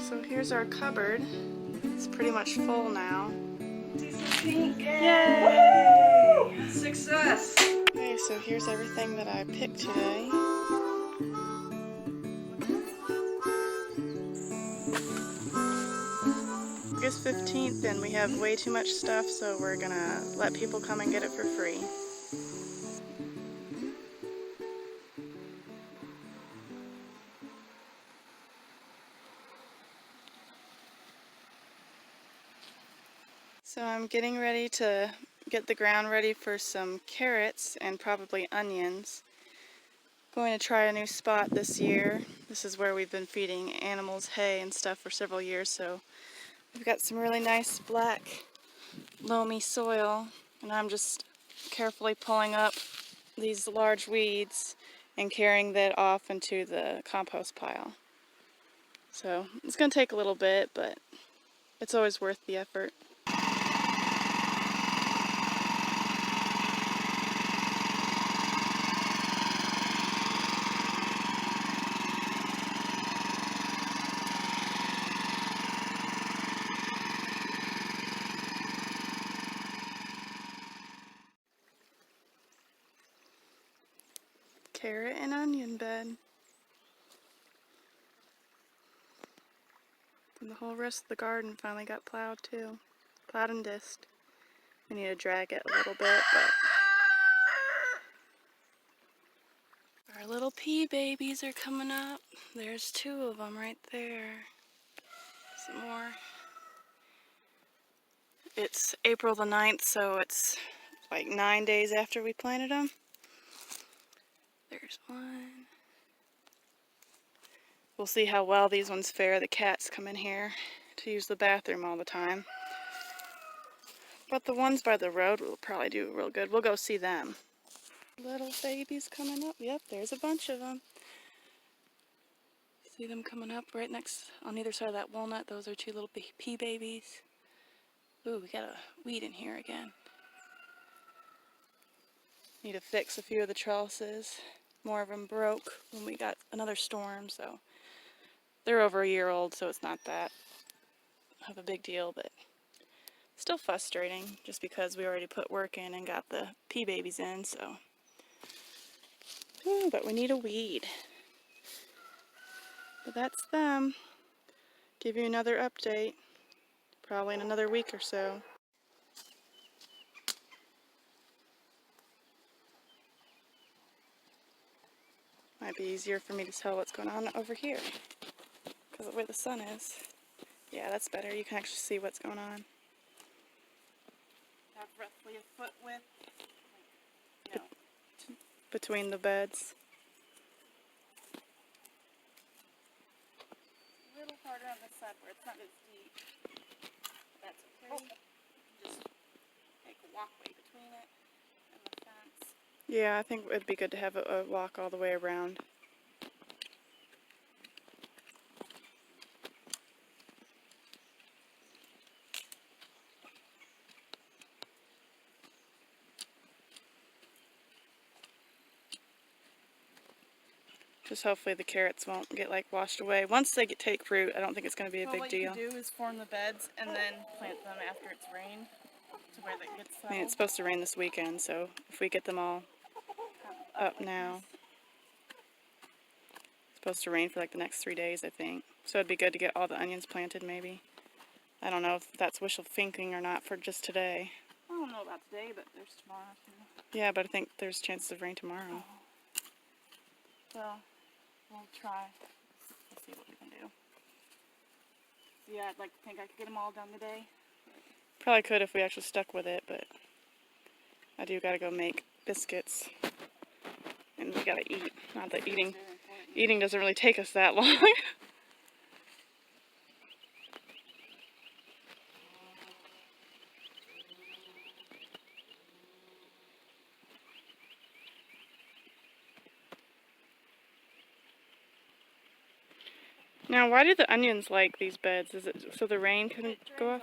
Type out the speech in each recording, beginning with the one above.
So here's our cupboard. It's pretty much full now. Yay! Success! Okay, so here's everything that I picked today. August 15th and we have way too much stuff, so we're gonna let people come and get it for free. So I'm getting ready to get the ground ready for some carrots and probably onions. Going to try a new spot this year. This is where we've been feeding animals hay and stuff for several years, so we've got some really nice black loamy soil, and I'm just carefully pulling up these large weeds and carrying that off into the compost pile. So it's going to take a little bit, but it's always worth the effort. Carrot and onion bed. And the whole rest of the garden finally got plowed too. Plowed and disked. We need to drag it a little bit, but our little pea babies are coming up. There's 2 of them right there. Some more. It's April the 9th, so it's like 9 days after we planted them. There's one. We'll see how well these ones fare. The cats come in here to use the bathroom all the time. But the ones by the road will probably do real good. We'll go see them. Little babies coming up. Yep, there's a bunch of them. See them coming up right next on either side of that walnut. Those are 2 little pea babies. Ooh, we got a weed in here again. Need to fix a few of the trellises. More of them broke when we got another storm, so they're over a year old, so it's not that of a big deal, but still frustrating just because we already put work in and got the pea babies in, so. Ooh, but we need a weed. But that's them. Give you another update, probably in another week or so. Might be easier for me to tell what's going on over here, because of where the sun is. Yeah, that's better. You can actually see what's going on. Have roughly a foot width. No. Between the beds. A little harder on this side where it's not as deep. But that's okay. Just make a walkway between it and the fence. Yeah, I think it'd be good to have a walk all the way around. Just hopefully the carrots won't get like washed away. Once they take root, I don't think it's going to be a big deal. What you do is form the beds and then plant them after it's rained to where they get settled. I mean, it's supposed to rain this weekend, so if we get them all up now. It's supposed to rain for like the next 3 days, I think. So it'd be good to get all the onions planted maybe. I don't know if that's wishful thinking or not for just today. I don't know about today, but there's tomorrow too. Yeah, but I think there's chances of rain tomorrow. Well, we'll try. We'll see what we can do. Yeah, I'd like to think I could get them all done today. Probably could if we actually stuck with it, but I do gotta go make biscuits. And we gotta eat. Not that eating doesn't really take us that long. Now, why do the onions like these beds? Is it so the rain couldn't go off?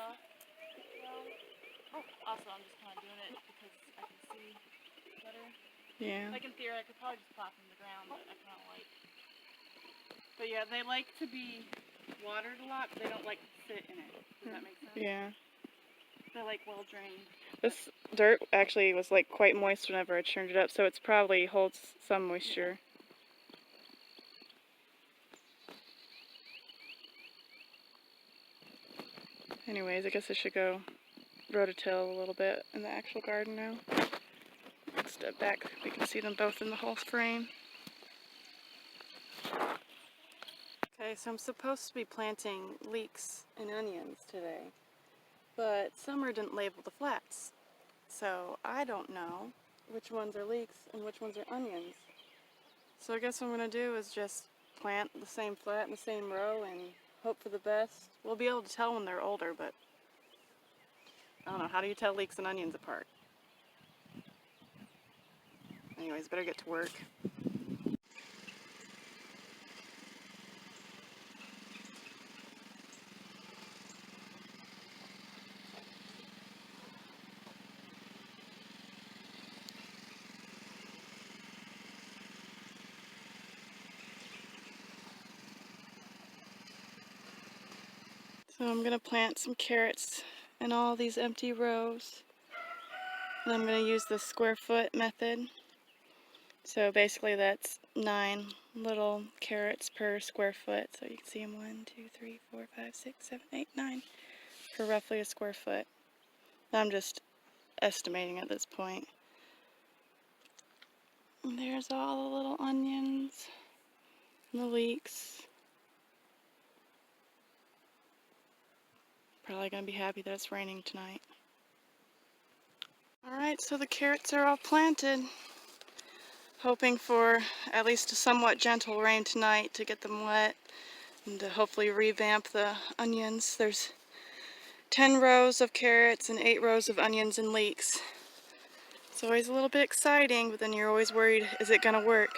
Also, I'm just kind of doing it because I can see better. Yeah. Like in theory, I could probably just plop them in the ground, but I kind of like. But yeah, they like to be watered a lot, but they don't like sit in it. Does that make sense? Yeah. They're like well drained. This dirt actually was like quite moist whenever I churned it up, so it's probably holds some moisture. Anyways, I guess I should go rototill a little bit in the actual garden now. Step back, we can see them both in the whole frame. Okay, so I'm supposed to be planting leeks and onions today, but Summer didn't label the flats, so I don't know which ones are leeks and which ones are onions. So I guess what I'm going to do is just plant the same flat in the same row and hope for the best. We'll be able to tell when they're older, but I don't know, how do you tell leeks and onions apart? Anyways, better get to work. So I'm going to plant some carrots in all these empty rows. And I'm going to use the square foot method. So basically that's 9 little carrots per square foot. So you can see them 1, 2, 3, 4, 5, 6, 7, 8, 9 for roughly a square foot. I'm just estimating at this point. And there's all the little onions and the leeks. Probably going to be happy that it's raining tonight. Alright, so the carrots are all planted. Hoping for at least a somewhat gentle rain tonight to get them wet and to hopefully revamp the onions. There's 10 rows of carrots and 8 rows of onions and leeks. It's always a little bit exciting, but then you're always worried, is it going to work?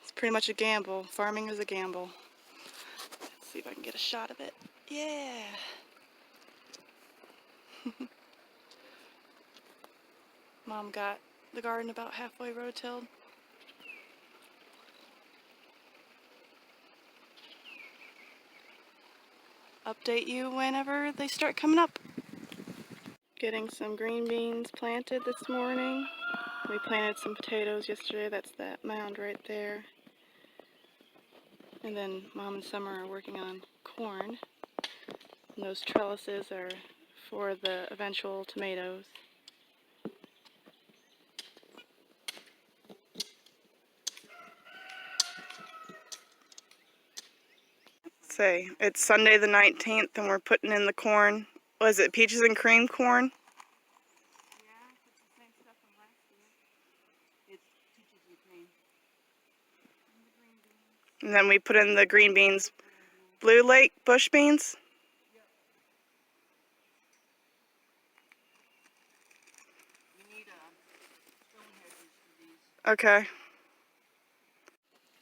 It's pretty much a gamble. Farming is a gamble. Let's see if I can get a shot of it. Yeah! Mom got the garden about halfway rototilled. Update you whenever they start coming up. Getting some green beans planted this morning. We planted some potatoes yesterday. That's that mound right there. And then Mom and Summer are working on corn. And those trellises are for the eventual tomatoes. Say, it's Sunday the 19th and we're putting in the corn. Was it peaches and cream corn? Yeah, it's the same stuff from last year. It's peaches and cream. And the green beans. And then we put in the green beans. Blue Lake bush beans? Yep. You need stone hedges for these. Okay.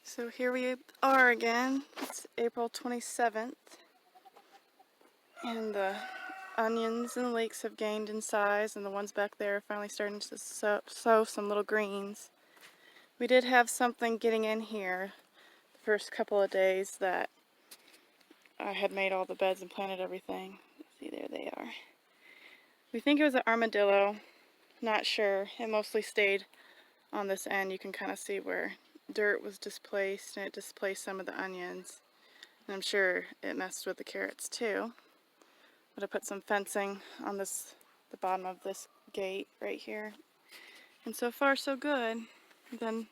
So here we are again. It's April 27th. And the onions and leeks have gained in size, and the ones back there are finally starting to sow some little greens. We did have something getting in here the first couple of days that I had made all the beds and planted everything. See, there they are. We think it was an armadillo. Not sure. It mostly stayed on this end. You can kind of see where dirt was displaced, and it displaced some of the onions. And I'm sure it messed with the carrots too. But I put some fencing on the bottom of this gate right here. And so far so good. And then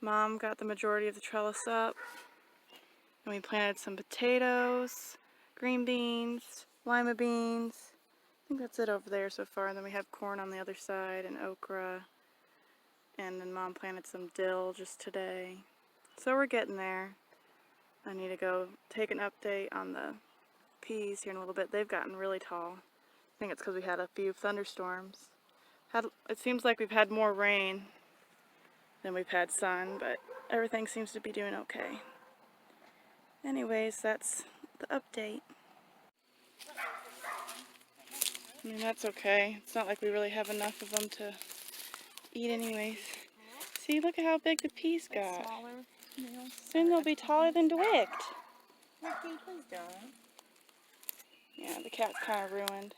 Mom got the majority of the trellis up. And we planted some potatoes, green beans, lima beans. I think that's it over there so far. And then we have corn on the other side and okra. And then Mom planted some dill just today. So we're getting there. I need to go take an update on the peas here in a little bit. They've gotten really tall. I think it's because we had a few thunderstorms. It seems like we've had more rain than we've had sun, but everything seems to be doing okay. Anyways, that's the update. I mean, that's okay. It's not like we really have enough of them to eat anyways. See, look at how big the peas got. Smaller. Soon they'll be taller than Dwight. Ricky, please don't. Yeah, the cat's kind of ruined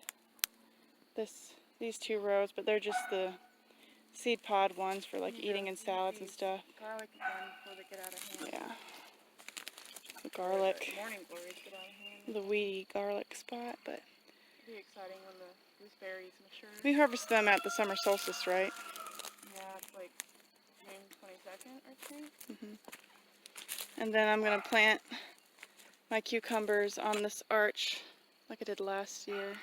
these 2 rows, but they're just the seed pod ones for like eating in salads and stuff. Garlic again before they get out of hand. Yeah. The garlic. Morning glories get out of hand. The weedy garlic spot, but It'll be exciting when the gooseberries mature. we harvest them at the summer solstice, right? Yeah, it's like June 22nd, I think. And then I'm going to plant my cucumbers on this arch like I did last year.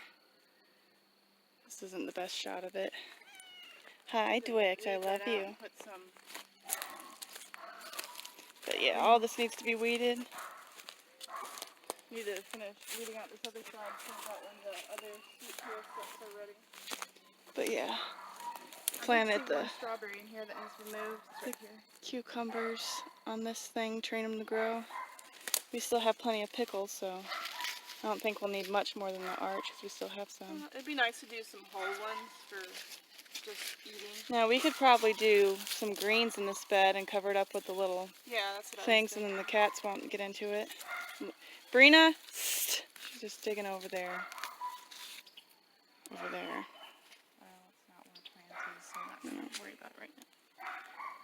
This isn't the best shot of it. Hi, Dwight, I love you. Put some. But yeah, all this needs to be weeded. Need to finish weeding out this other side so that when the other sweet potato slips are ready. But yeah, I planted see the one strawberry in here that needs to be moved. It's right here. cucumbers on this thing, train them to grow. We still have plenty of pickles, so I don't think we'll need much more than the arch because we still have some. It'd be nice to do some whole ones for just eating. Now we could probably do some greens in this bed and cover it up with the little Yeah, that's what things, and then the cats won't get into it. Brina, she's just digging over there. Over there. Well, it's not one planted, so I'm not going to worry about it right now.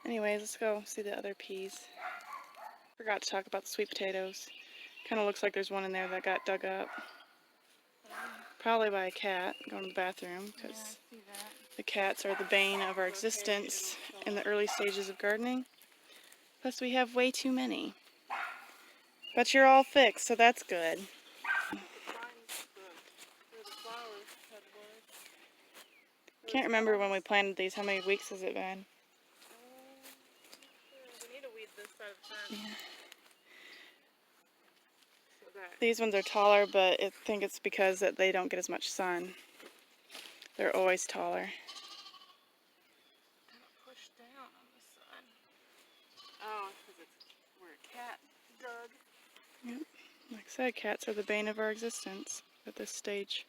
Anyways, let's go see the other peas. Forgot to talk about the sweet potatoes. Kind of looks like there's one in there that got dug up. Probably by a cat going to the bathroom, because Yeah, I see that. the cats are the bane of our existence in the early stages of gardening. Plus we have way too many. But you're all fixed, so that's good. Can't remember when we planted these. How many weeks has it been? We need to weed this side of the fence. Yeah. So that These ones are taller, but I think it's because that they don't get as much sun. They're always taller. don't push down on the sun. Oh, because it's where a cat dug. Yep. Like I said, cats are the bane of our existence at this stage.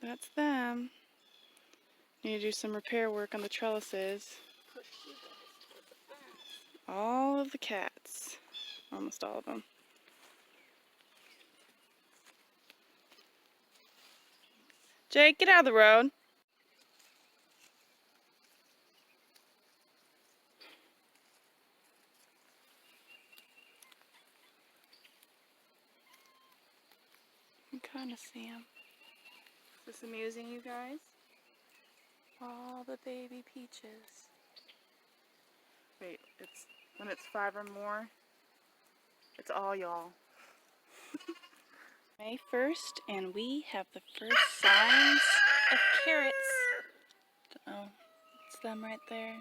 That's them. Need to do some repair work on the trellises. Push you guys toward the fence. All of the cats. Almost all of them. Jake, get out of the road. You can kind of see them. Is this amusing, you guys? All the baby peaches. Wait, it's when it's 5 or more, it's all y'all. May 1st, and we have the first signs of carrots. Oh, it's them right there.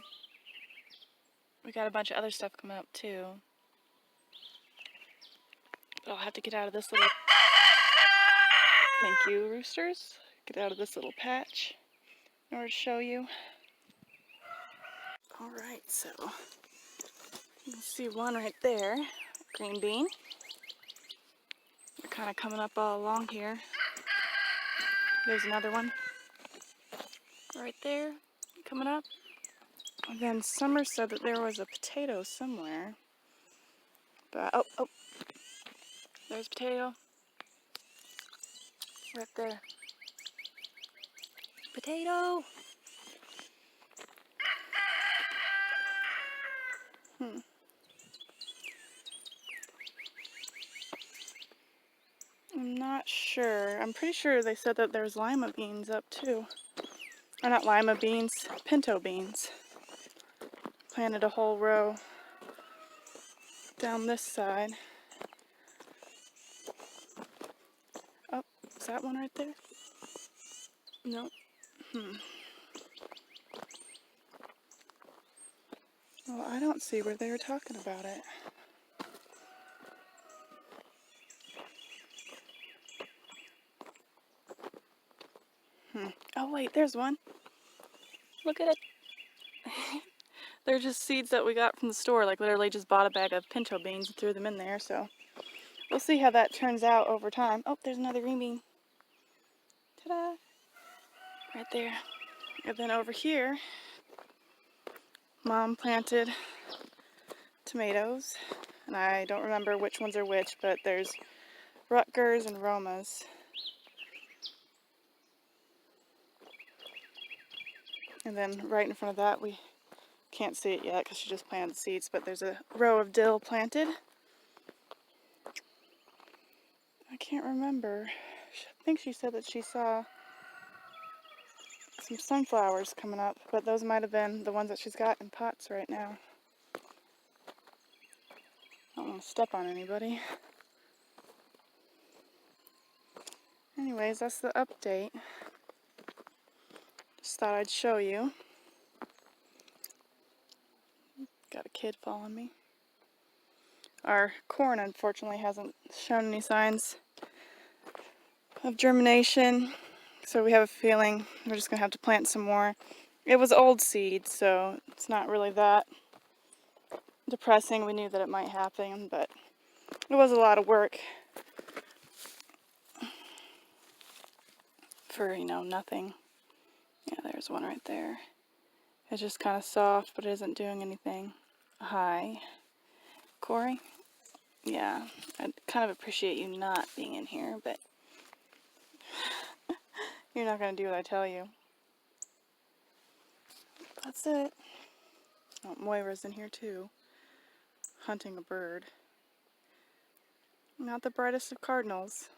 We got a bunch of other stuff coming up too. But I'll have to get out of this little... Thank you, roosters. Get out of this little patch in order to show you. Alright, so you can see one right there, green bean. They're kind of coming up all along here. There's another one right there coming up. And then Summer said that there was a potato somewhere. But, oh, there's a potato. Right there. Potato! I'm not sure. I'm pretty sure they said that there's lima beans up too. Or not lima beans, pinto beans. Planted a whole row down this side. Oh, is that one right there? Nope. Well, I don't see where they were talking about it. Oh wait, there's one. Look at it. They're just seeds that we got from the store. Like literally just bought a bag of pinto beans and threw them in there. So we'll see how that turns out over time. Oh, there's another green bean. Ta-da! Right there. And then over here, Mom planted tomatoes, and I don't remember which ones are which, but there's Rutgers and Romas. And then right in front of that, we can't see it yet because she just planted the seeds, but there's a row of dill planted. I can't remember. I think she said that she saw some sunflowers coming up, but those might have been the ones that she's got in pots right now. I don't want to step on anybody. Anyways, that's the update. Just thought I'd show you. Got a kid following me. Our corn, unfortunately, hasn't shown any signs of germination, so we have a feeling we're just going to have to plant some more. It was old seed, so it's not really that depressing. We knew that it might happen, but it was a lot of work for, you know, nothing. Yeah, there's one right there. It's just kind of soft, but it isn't doing anything. Hi, Corey. Yeah, I'd kind of appreciate you not being in here, but you're not going to do what I tell you. That's it. Oh, Moira's in here too, hunting a bird. Not the brightest of cardinals.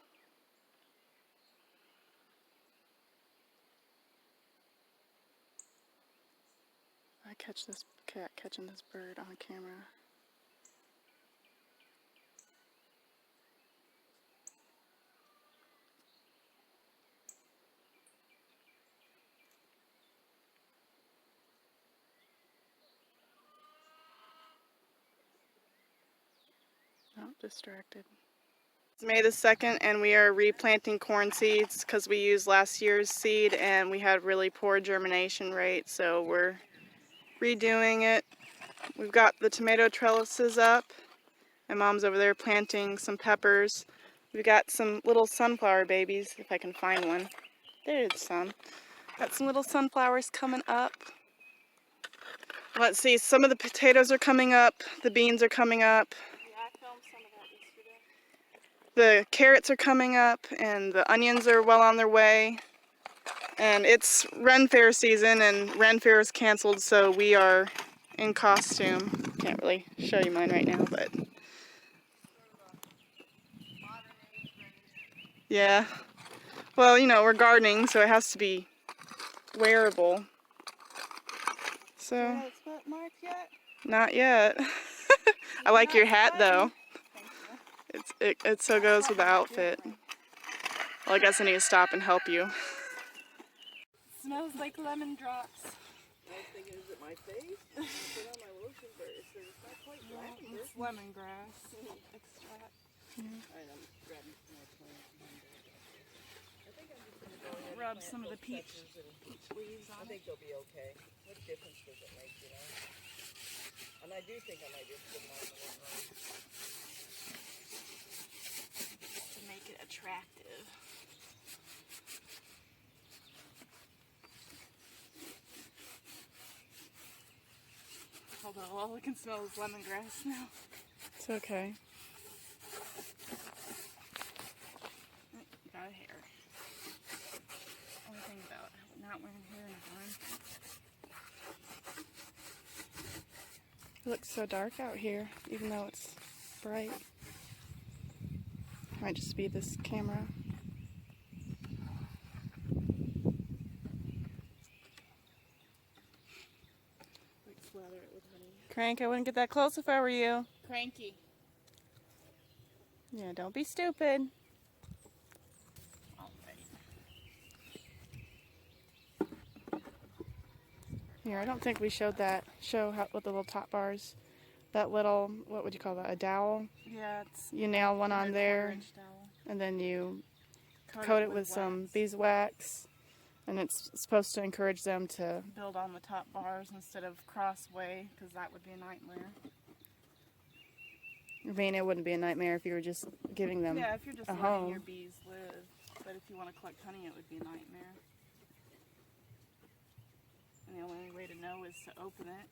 I catch this cat catching this bird on camera. Oh, distracted. It's May the 2nd and we are replanting corn seeds because we used last year's seed and we had really poor germination rate, so we're redoing it. We've got the tomato trellises up. My mom's over there planting some peppers. We've got some little sunflower babies, if I can find one. There's some. Got some little sunflowers coming up. Let's see, some of the potatoes are coming up, the beans are coming up. Yeah, I filmed some of that yesterday. The carrots are coming up, and the onions are well on their way. And it's Ren Fair season, and Ren Fair is canceled, so we are in costume. Can't really show you mine right now, but... Yeah. Well, you know, we're gardening, so it has to be wearable. So... Do you have a spot mark yet? Not yet. I like your hat, though. Thank you. It so goes with the outfit. Well, I guess I need to stop and help you. Smells like lemon drops. I was thinking, is it my face? I put on my lotion, but it's not quite lavender. It's lemongrass extract. Alright, I'm grabbing my plant. I think I'm just going to go ahead and Rub plant some of the both peach sections leaves I on think it. they'll be okay. What difference does it make, you know? And I do think I might just put them on the one row. To make it attractive. Although all I can smell is lemongrass now. It's okay. Got a hair. Only thing about not wearing hair in a barn. It looks so dark out here, even though it's bright. Might just be this camera. Like slather it with honey. Crank, I wouldn't get that close if I were you. Cranky. Yeah, don't be stupid. Here, I don't think we showed that. Show how with the little top bars. That little, what would you call that? A dowel? Yeah, it's... You nail one on there, and then you coat it with some beeswax, and it's supposed to encourage them to build on the top bars instead of crossway, because that would be a nightmare. I mean, it wouldn't be a nightmare if you were just giving them if you're just a letting home. your bees live. But if you want to collect honey, it would be a nightmare. And the only way to know is to open it.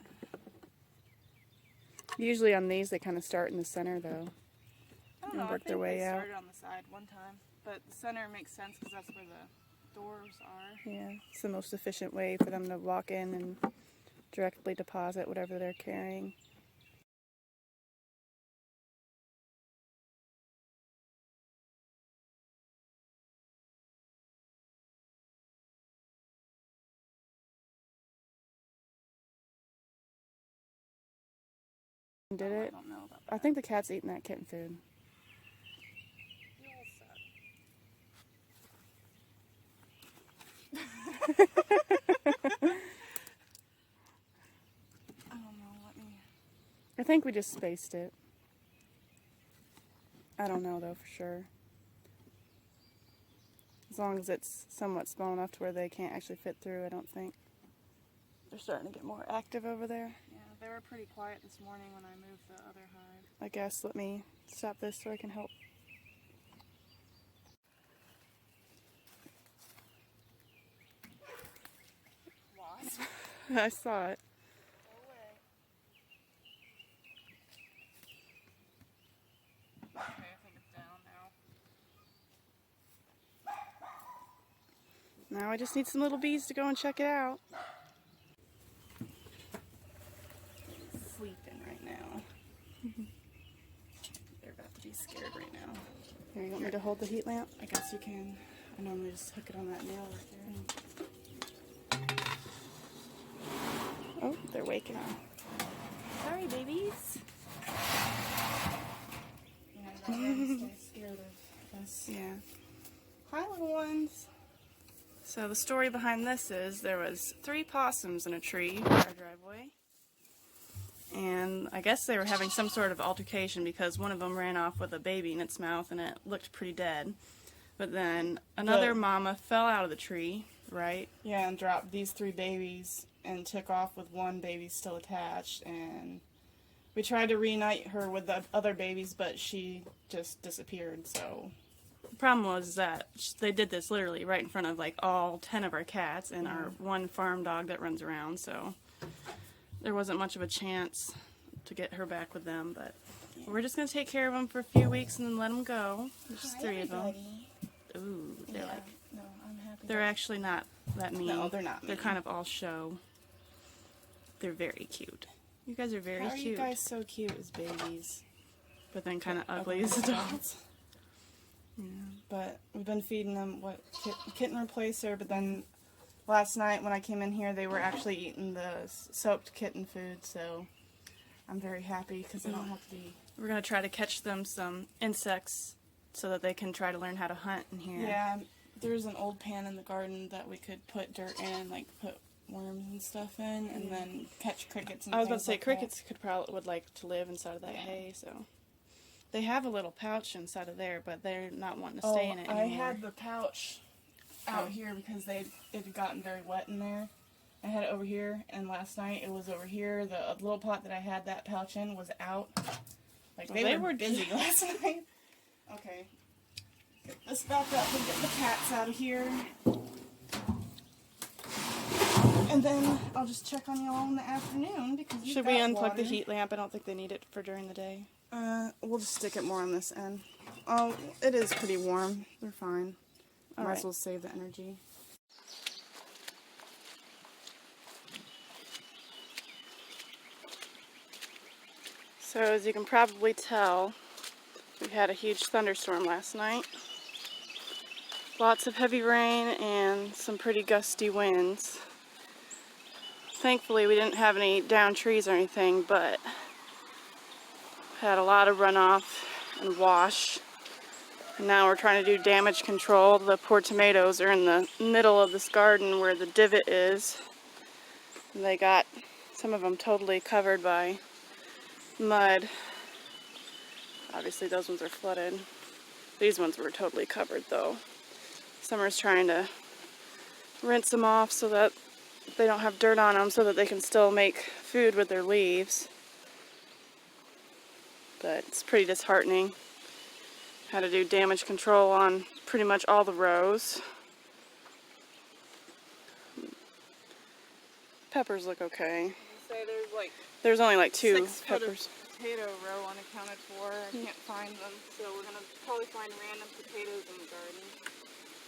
Usually on these, they kind of start in the center, though. I don't And know, work I their think way they out. started on the side one time, but the center makes sense because that's where the doors are. Yeah, it's the most efficient way for them to walk in and directly deposit whatever they're carrying. Did I it? don't know about I that. think the cat's eating that kitten food. You all suck. I don't know, let me... I think we just spaced it. I don't know, though, for sure. As long as it's somewhat small enough to where they can't actually fit through, I don't think. They're starting to get more active over there. Yeah, they were pretty quiet this morning when I moved the other hive. I guess let me stop this so I can help. Wasp? I saw it. Go away. Okay, I think it's down now. Now I just need some little bees to go and check it out. Sleeping right now. They're about to be scared right now. Here, you want me to hold the heat lamp? I guess you can. I normally just hook it on that nail right there. Oh, they're waking up. Sorry, babies. Yeah, I got them to stay scared of us. Yeah. Hi, little ones. So the story behind this is there was 3 possums in a tree in our driveway. And I guess they were having some sort of altercation because one of them ran off with a baby in its mouth and it looked pretty dead. But then another mama fell out of the tree, right? Yeah, and dropped these 3 babies and took off with one baby still attached. And we tried to reunite her with the other babies, but she just disappeared, so... The problem was that they did this literally right in front of like all 10 of our cats and our one farm dog that runs around, so there wasn't much of a chance to get her back with them, but we're just going to take care of them for a few weeks and then let them go. There's just 3 of them. Ooh, they're like, No, I'm happy. they're actually not that mean. No, they're not They're mean. kind of all show. They're very cute. You guys are very How are cute. you guys so cute as babies? But then kind of ugly as adults. Yeah. But we've been feeding them kitten replacer, but then last night when I came in here they were actually eating the soaked kitten food, so I'm very happy because they don't have to be... We're going to try to catch them some insects so that they can try to learn how to hunt in here. Yeah, there's an old pan in the garden that we could put dirt in, like put worms and stuff in, and then catch crickets and I was about to things say like crickets would like to live inside of that hay, so they have a little pouch inside of there, but they're not wanting to stay in it anymore. I had the pouch out here because it had gotten very wet in there. I had it over here, and last night it was over here. The little pot that I had that pouch in was out. Like, Well, they were busy last night. Okay. Get this back up and get the cats out of here. And then I'll just check on y'all in the afternoon because you've Should we got unplug water. the heat lamp? I don't think they need it for during the day. We'll just stick it more on this end. Oh, it is pretty warm. They're fine. Might right. as well save the energy. So as you can probably tell, we had a huge thunderstorm last night. Lots of heavy rain and some pretty gusty winds. Thankfully we didn't have any downed trees or anything, but had a lot of runoff and wash. And now we're trying to do damage control. The poor tomatoes are in the middle of this garden where the divot is. And they got some of them totally covered by mud. Obviously those ones are flooded. These ones were totally covered though. Summer's trying to rinse them off so that they don't have dirt on them so that they can still make food with their leaves. But it's pretty disheartening. How to do damage control on pretty much all the rows. Peppers look okay. Say there's like There's only like 2 6 foot of peppers. potato row unaccounted for. I can't find them, so we're going to probably find random potatoes in the garden.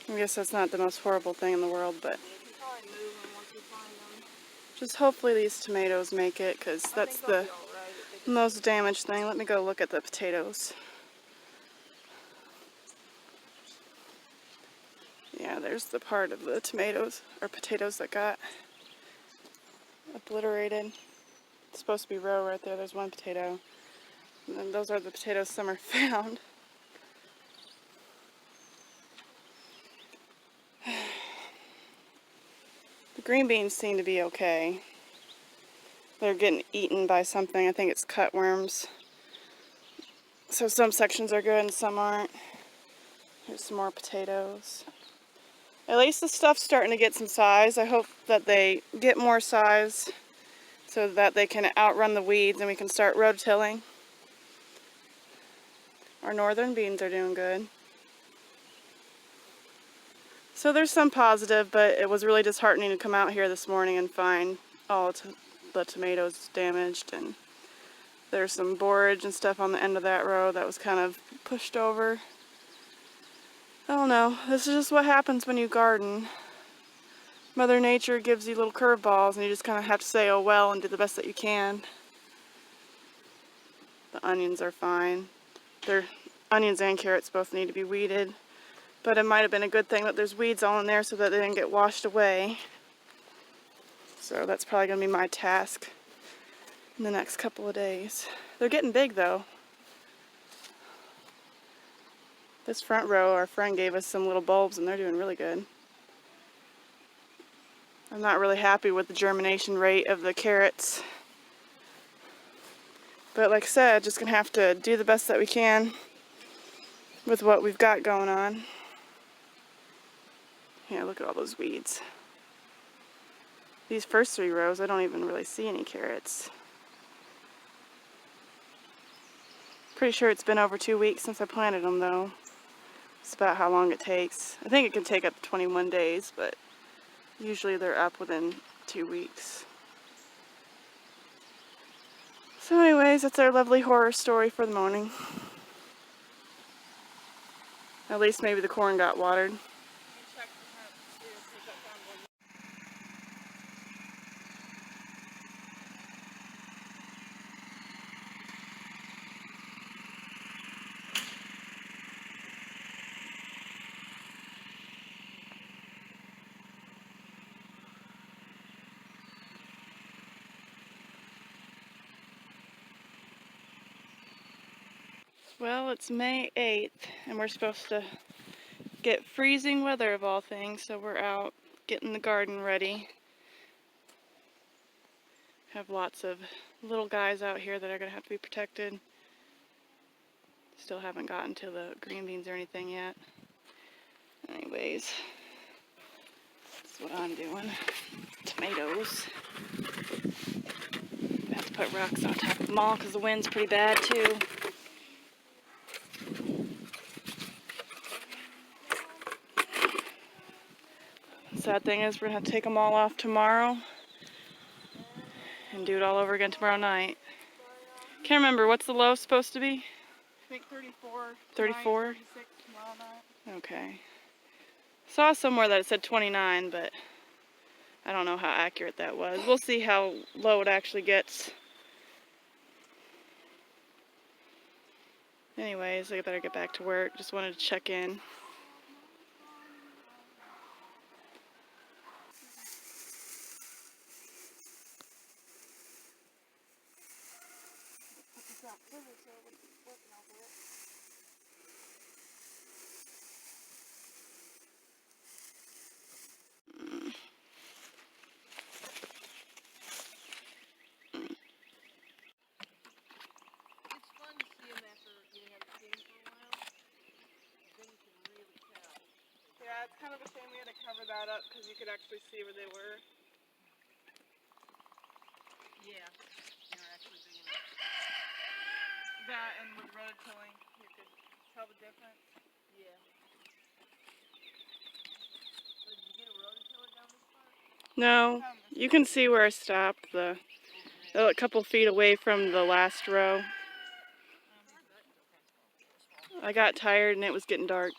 I guess that's not the most horrible thing in the world, but We can probably move them once we find them. just hopefully these tomatoes make it, because that's the most damaged thing. Let me go look at the potatoes. Yeah, there's the part of the tomatoes or potatoes that got obliterated. It's supposed to be row right there. There's one potato. And then those are the potatoes Summer found. The green beans seem to be okay. They're getting eaten by something. I think it's cutworms. So some sections are good and some aren't. Here's some more potatoes. At least the stuff's starting to get some size. I hope that they get more size so that they can outrun the weeds and we can start rototilling. Our northern beans are doing good. So there's some positive, but it was really disheartening to come out here this morning and find all the tomatoes damaged, and there's some borage and stuff on the end of that row that was kind of pushed over. I don't know. This is just what happens when you garden. Mother Nature gives you little curveballs and you just kind of have to say, oh well, and do the best that you can. The onions are fine. Onions and carrots both need to be weeded. But it might have been a good thing that there's weeds all in there so that they didn't get washed away. So that's probably going to be my task in the next couple of days. They're getting big though. This front row, our friend gave us some little bulbs and they're doing really good. I'm not really happy with the germination rate of the carrots. But like I said, just going to have to do the best that we can with what we've got going on. Yeah, look at all those weeds. These first 3 rows, I don't even really see any carrots. Pretty sure it's been over 2 weeks since I planted them though. It's about how long it takes. I think it can take up to 21 days, but usually they're up within 2 weeks. So anyways, that's our lovely horror story for the morning. At least maybe the corn got watered. Well, it's May 8th, and we're supposed to get freezing weather of all things, so we're out getting the garden ready. Have lots of little guys out here that are going to have to be protected. Still haven't gotten to the green beans or anything yet. Anyways, that's what I'm doing. Tomatoes. I have to put rocks on top of them all because the wind's pretty bad too. Sad thing is we're going to have to take them all off tomorrow and do it all over again tomorrow night. Can't remember, what's the low supposed to be? I think 34. 34? 36 tomorrow night. Okay. Saw somewhere that it said 29, but I don't know how accurate that was. We'll see how low it actually gets. Anyways, I better get back to work. Just wanted to check in. Yeah, it's kind of a shame we had to cover that up because you could actually see where they were. Yeah, they were actually big enough. That and with rototilling, you could tell the difference. Yeah. So did you get a rototiller down this part? No, you can see where I stopped. A couple feet away from the last row. I got tired and it was getting dark.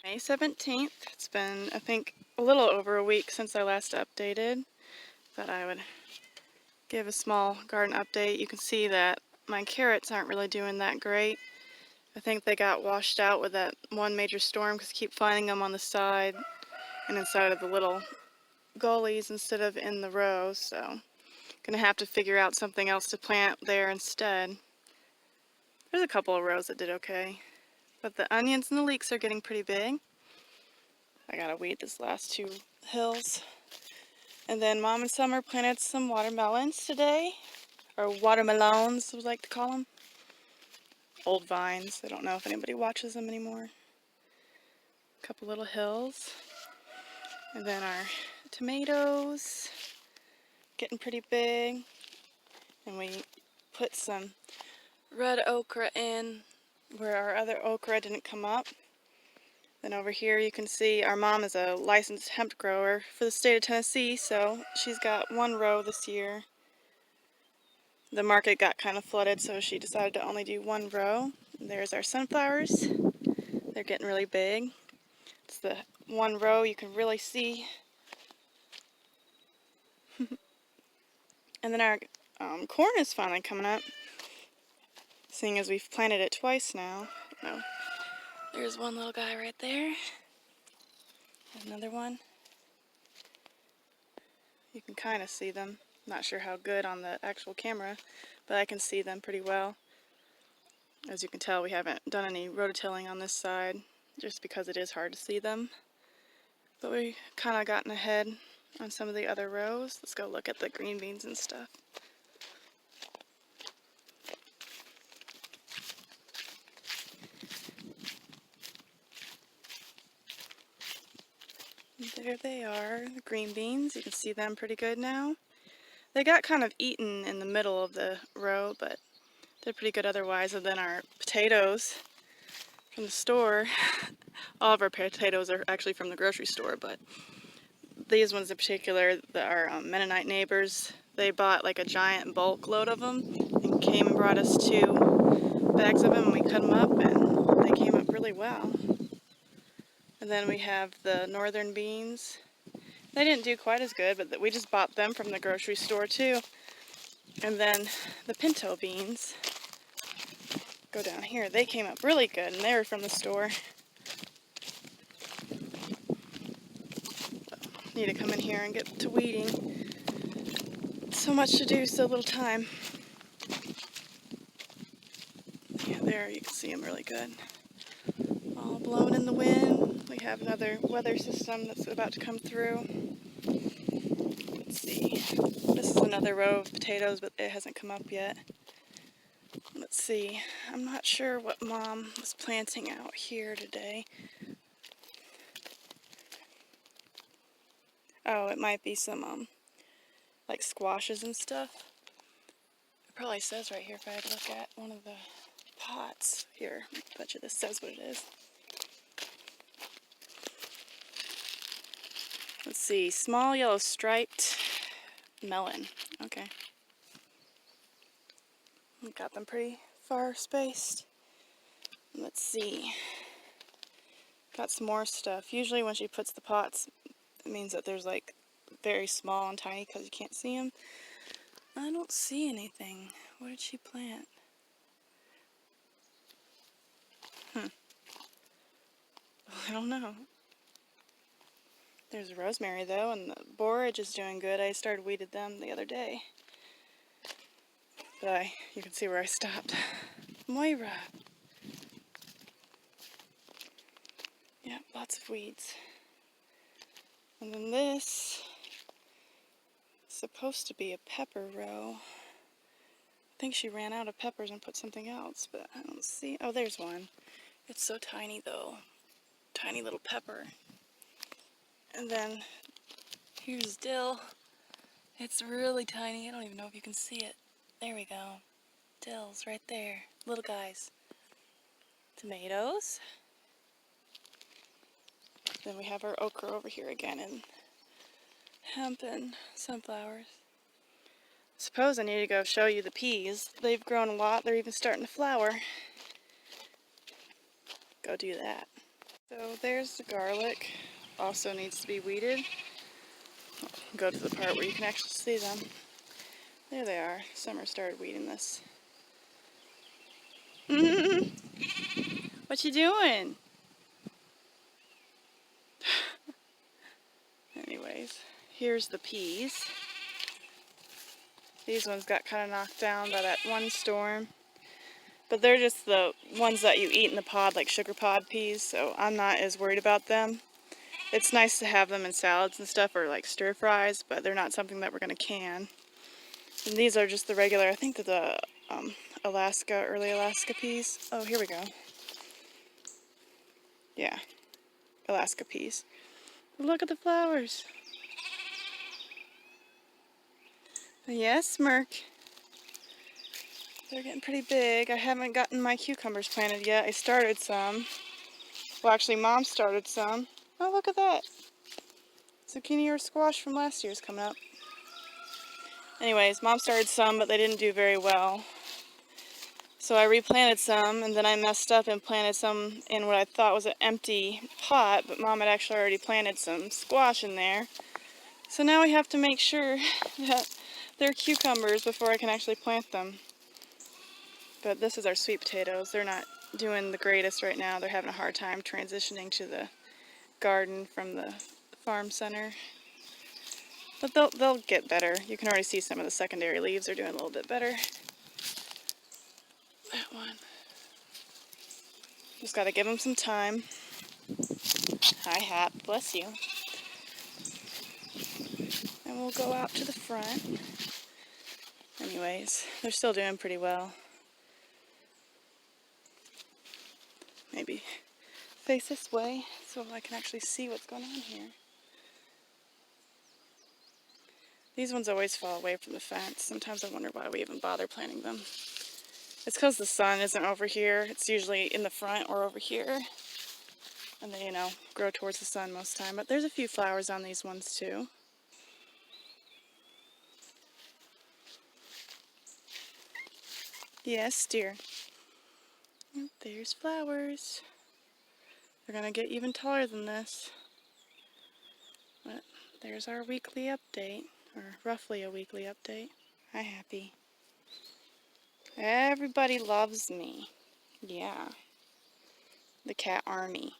May 17th. It's been, I think, a little over a week since I last updated. Thought I would give a small garden update. You can see that my carrots aren't really doing that great. I think they got washed out with that one major storm because I keep finding them on the side and inside of the little gullies instead of in the rows. So gonna have to figure out something else to plant there instead. There's a couple of rows that did okay, but the onions and the leeks are getting pretty big. I gotta weed this last two hills. And then Mom and Summer planted some watermelons today, or watermelons, we like to call them. Old vines. I don't know if anybody watches them anymore. A couple little hills. And then our tomatoes getting pretty big. And we put some red okra in where our other okra didn't come up. Then over here you can see our mom is a licensed hemp grower for the state of Tennessee, so she's got one row this year. The market got kind of flooded, so she decided to only do one row. And there's our sunflowers. They're getting really big. It's the one row you can really see. And then our corn is finally coming up, seeing as we've planted it twice now. No. There's one little guy right there. There's another one. You can kind of see them. Not sure how good on the actual camera, but I can see them pretty well. As you can tell, we haven't done any rototilling on this side, just because it is hard to see them. But we kind of gotten ahead on some of the other rows. Let's go look at the green beans and stuff. There they are, the green beans. You can see them pretty good now. They got kind of eaten in the middle of the row, but they're pretty good otherwise. And then our potatoes from the store. All of our potatoes are actually from the grocery store, but these ones in particular, our Mennonite neighbors, they bought like a giant bulk load of them and came and brought us 2 bags of them, and we cut them up and they came up really well. And then we have the northern beans. They didn't do quite as good, but we just bought them from the grocery store too. And then the pinto beans, go down here, they came up really good and they were from the store. So, need to come in here and get to weeding. So much to do, so little time. Yeah, there you can see them really good. All blown in the wind. We have another weather system that's about to come through. Let's see. This is another row of potatoes, but it hasn't come up yet. Let's see. I'm not sure what Mom was planting out here today. Oh, it might be some like squashes and stuff. It probably says right here if I had to look at one of the pots. Here, I bet you this says what it is. Let's see, small yellow striped melon. Okay. We got them pretty far spaced. Let's see. Got some more stuff. Usually when she puts the pots, it means that there's like very small and tiny because you can't see them. I don't see anything. What did she plant? I don't know. There's rosemary though, and the borage is doing good. I started weeded them the other day. But you can see where I stopped. Moira. Yeah, lots of weeds. And then this is supposed to be a pepper row. I think she ran out of peppers and put something else, but I don't see. Oh, there's one. It's so tiny though. Tiny little pepper. And then here's dill. It's really tiny. I don't even know if you can see it. There we go. Dill's right there. Little guys. Tomatoes. Then we have our okra over here again, and hemp and sunflowers. Suppose I need to go show you the peas. They've grown a lot. They're even starting to flower. go do that. So there's the garlic. Also needs to be weeded. Go to the part where you can actually see them. There they are. Summer started weeding this. What you doing? Anyways, here's the peas. These ones got kind of knocked down by that one storm. But they're just the ones that you eat in the pod, like sugar pod peas, so I'm not as worried about them. It's nice to have them in salads and stuff, or like stir fries, but they're not something that we're going to can. And these are just the regular, I think they're the early Alaska peas. Oh, here we go. Yeah, Alaska peas. Look at the flowers. Yes, Smirk. They're getting pretty big. I haven't gotten my cucumbers planted yet. I started some. Well, actually, Mom started some. Oh, look at that. Zucchini or squash from last year's coming up. Anyways, Mom started some, but they didn't do very well. So I replanted some, and then I messed up and planted some in what I thought was an empty pot, but Mom had actually already planted some squash in there. So now we have to make sure that they're cucumbers before I can actually plant them. But this is our sweet potatoes. They're not doing the greatest right now. They're having a hard time transitioning to the garden from the farm center. But they'll get better. You can already see some of the secondary leaves are doing a little bit better. That one. Just gotta give them some time. Hi, Hap. Bless you. And we'll go out to the front. Anyways, they're still doing pretty well. Maybe face this way so I can actually see what's going on here. These ones always fall away from the fence. Sometimes I wonder why we even bother planting them. It's because the sun isn't over here. It's usually in the front or over here. And they, grow towards the sun most of the time. But there's a few flowers on these ones too. Yes, dear. And there's flowers. They're going to get even taller than this. But there's our weekly update. Or roughly a weekly update. Hi, Happy. Everybody loves me. Yeah. The cat army.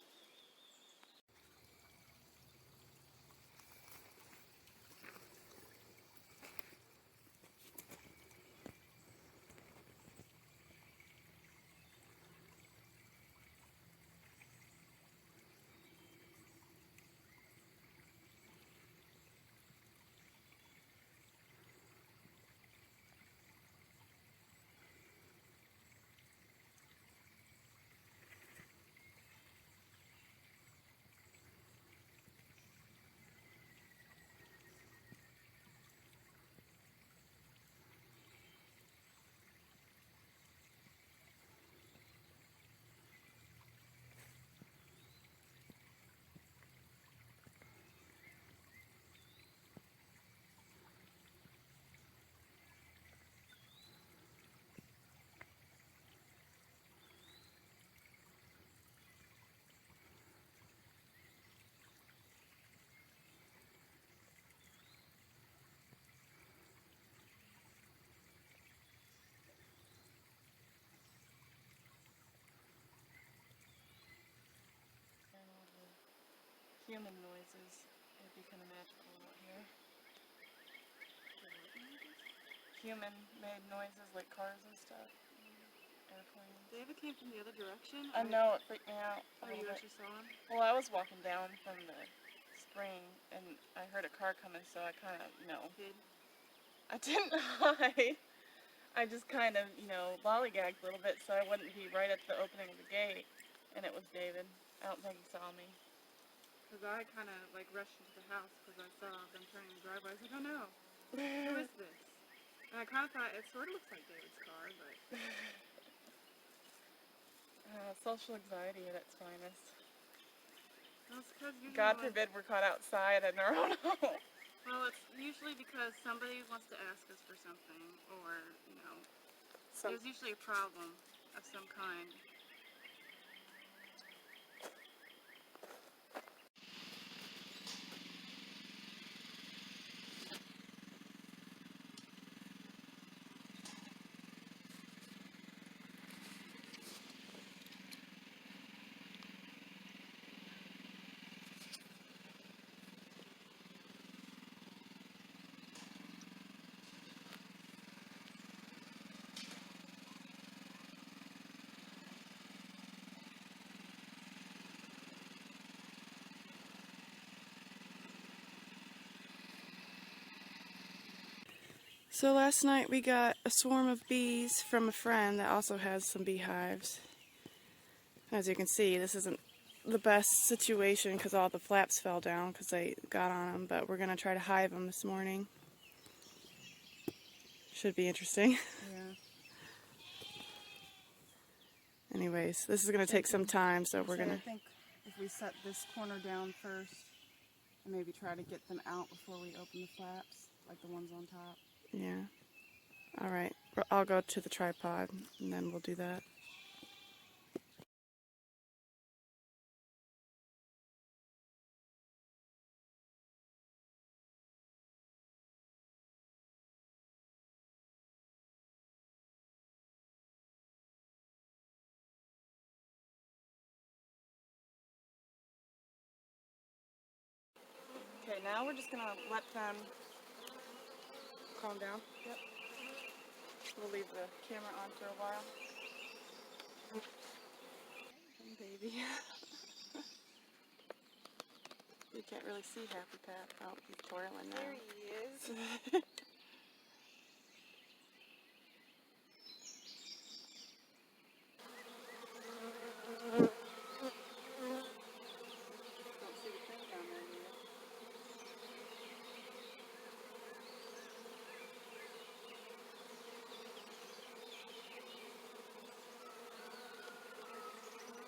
Human noises. It'd be kind of magical out here. Human-made noises like cars and stuff. Airplanes. David came from the other direction? I know, it freaked me out. Oh, you actually saw him? Well, I was walking down from the spring and I heard a car coming, so I kind of, Did? I didn't hide. I just kind of, lollygagged a little bit so I wouldn't be right at the opening of the gate. And it was David. I don't think he saw me. Because I kind of rushed into the house because I saw them turning the driveway. I was like, oh no, who is this? And I kind of thought it sort of looks like David's car, but... Social anxiety at its finest. Well, it's 'cause usually God forbid we're caught outside in our own home. Well, it's usually because somebody wants to ask us for something, or, there's usually a problem of some kind. So last night we got a swarm of bees from a friend that also has some beehives. As you can see, this isn't the best situation because all the flaps fell down because they got on them, but we're going to try to hive them this morning. Should be interesting. Yeah. Anyways, this is going to take some time, so we're going I to... think if we set this corner down first and maybe try to get them out before we open the flaps, like the ones on top. Yeah. Alright, I'll go to the tripod and then we'll do that. Okay, now we're just going to let them Calm down. Yep. We'll leave the camera on for a while. Baby. You can't really see Happy Pat. Oh, he's toiling now. There he is. Don't see the thing down there yet.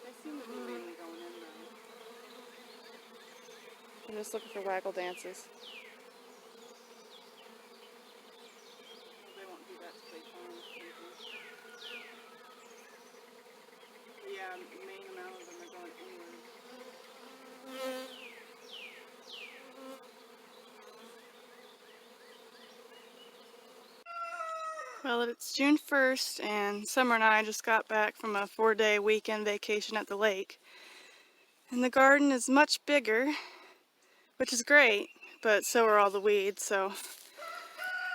They seem to be mainly going in though. I'm just looking for waggle dances. They won't do that till they farm. But yeah, the main amount of them are going inward. Well, it's June 1st, and Summer and I just got back from a 4-day weekend vacation at the lake. And the garden is much bigger, which is great, but so are all the weeds, so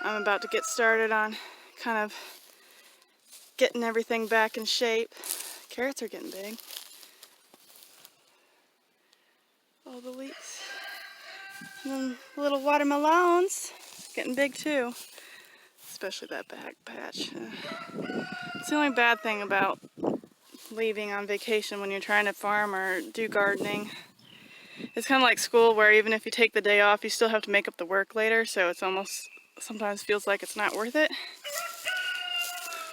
I'm about to get started on kind of getting everything back in shape. Carrots are getting big. All the leeks. And then little watermelons getting big too. Especially that back patch. It's the only bad thing about leaving on vacation when you're trying to farm or do gardening. It's kind of like school where even if you take the day off, you still have to make up the work later, so it's almost sometimes feels like it's not worth it.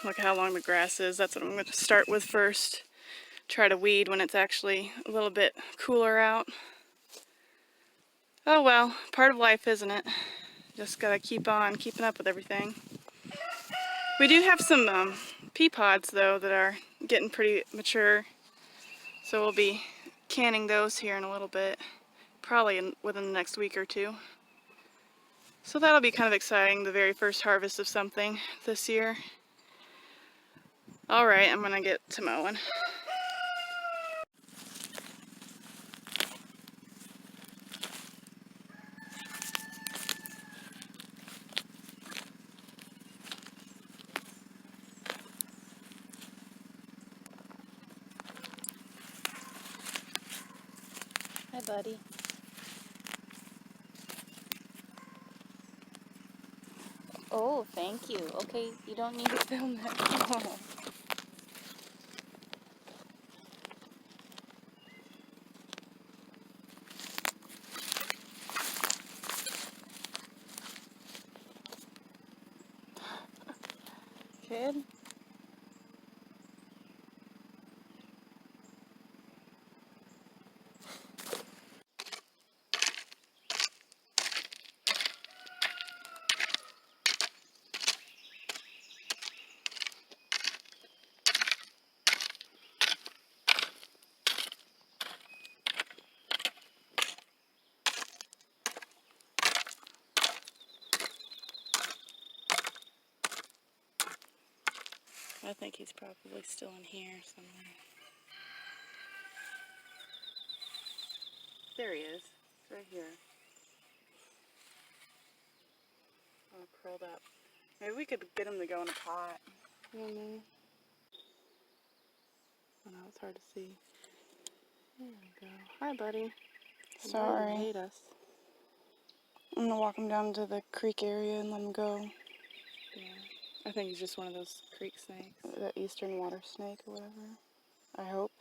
Look how long the grass is. That's what I'm going to start with first. Try to weed when it's actually a little bit cooler out. Oh well, part of life, isn't it? Just gotta keep on keeping up with everything. We do have some pea pods though that are getting pretty mature, so we'll be canning those here in a little bit, probably within the next week or two. So that'll be kind of exciting, the very first harvest of something this year. Alright, I'm gonna get to mowing. Hi, buddy. Oh, thank you. Okay, you don't need to film that. Oh. Kid? I think he's probably still in here somewhere. There he is. He's right here. Oh, curled up. Maybe we could get him to go in a pot. You know what I mean? I know, it's hard to see. There we go. Hi, buddy. Sorry. He hate us. I'm gonna walk him down to the creek area and let him go. I think he's just one of those creek snakes. The eastern water snake or whatever. I hope.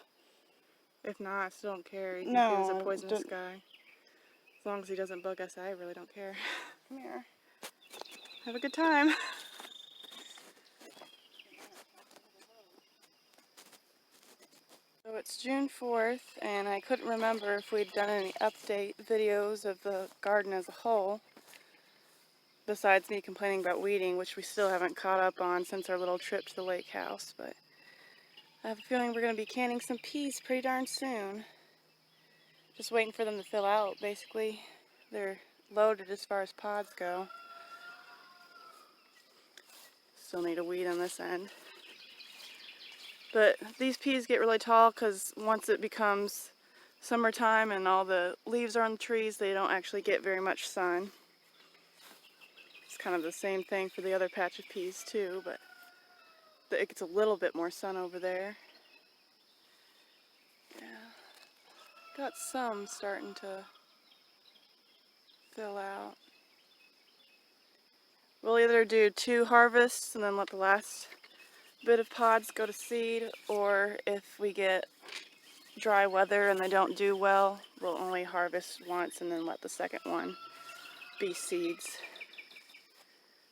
If not, I still don't care. Even if he was a poisonous guy. As long as he doesn't bug us, I really don't care. Come here. Have a good time. So it's June 4th, and I couldn't remember if we'd done any update videos of the garden as a whole, besides me complaining about weeding, which we still haven't caught up on since our little trip to the lake house, but I have a feeling we're going to be canning some peas pretty darn soon. Just waiting for them to fill out, basically. They're loaded as far as pods go. Still need a weed on this end. But these peas get really tall because once it becomes summertime and all the leaves are on the trees, they don't actually get very much sun. It's kind of the same thing for the other patch of peas too, but it gets a little bit more sun over there. Yeah. Got some starting to fill out. We'll either do 2 harvests and then let the last bit of pods go to seed, or if we get dry weather and they don't do well, we'll only harvest once and then let the second one be seeds.